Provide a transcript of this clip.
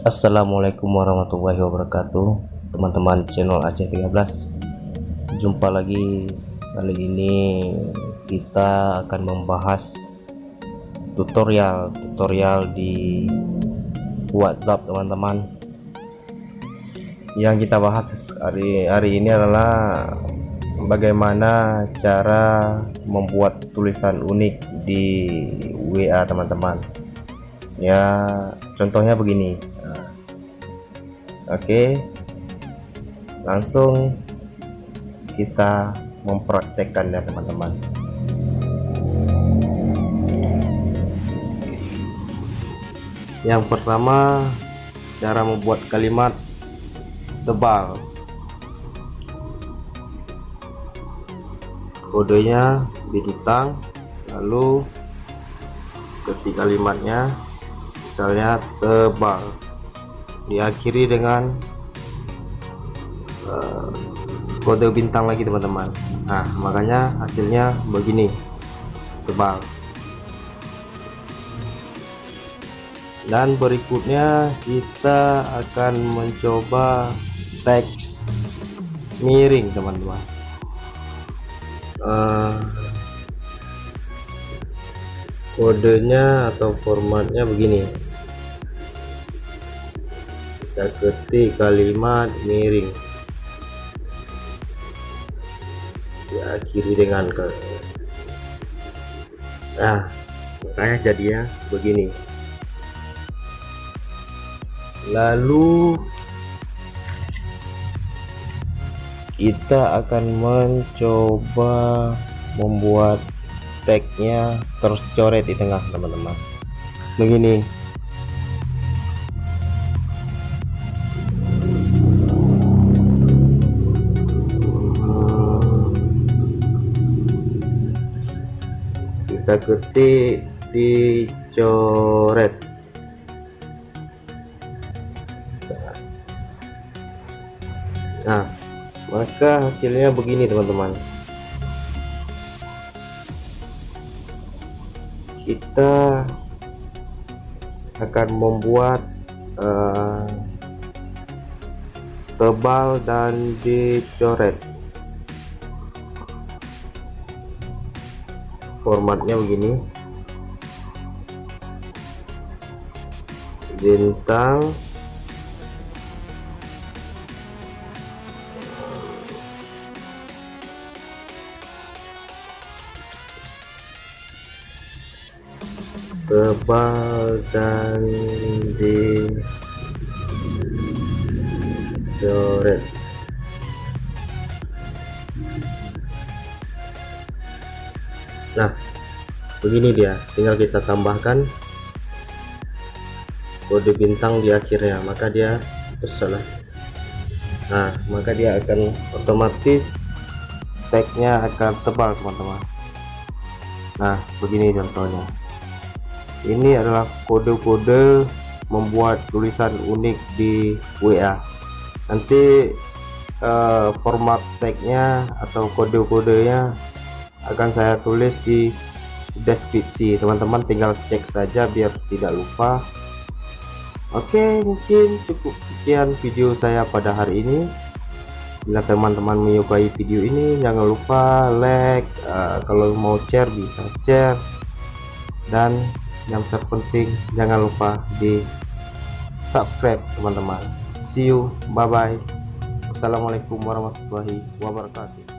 Assalamualaikum warahmatullahi wabarakatuh, teman-teman channel Aceh 13. Jumpa lagi. Kali ini kita akan membahas tutorial di WhatsApp, teman-teman. Yang kita bahas hari ini adalah bagaimana cara membuat tulisan unik di WA, teman-teman. Ya, contohnya begini. Oke, langsung kita mempraktekkannya, teman-teman. Yang pertama, cara membuat kalimat tebal. Kodenya bintang, lalu ketik kalimatnya misalnya tebal, diakhiri dengan kode bintang lagi, teman-teman. Nah, makanya hasilnya begini, tebal. Dan berikutnya kita akan mencoba teks miring, teman-teman. Kodenya atau formatnya begini, kita ketik kalimat miring, diakhiri dengan makanya jadinya begini. Lalu kita akan mencoba membuat tagnya tercoret di tengah, teman-teman, begini. Kita ketik dicoret. Nah, maka hasilnya begini, teman-teman. Kita akan membuat tebal dan dicoret. Formatnya begini, bintang, tebal dan dicoret. Nah, begini dia, tinggal kita tambahkan kode bintang di akhirnya, maka dia salah. Nah, maka dia akan otomatis tagnya akan tebal, teman-teman. Nah, begini contohnya. Ini adalah kode-kode membuat tulisan unik di WA. Nanti format tagnya atau kode-kodenya akan saya tulis di deskripsi, teman-teman tinggal cek saja biar tidak lupa. Oke, mungkin cukup sekian video saya pada hari ini. Bila teman-teman menyukai video ini, jangan lupa like, kalau mau share bisa share, dan yang terpenting jangan lupa di subscribe, teman-teman. See you, bye bye. Wassalamualaikum warahmatullahi wabarakatuh.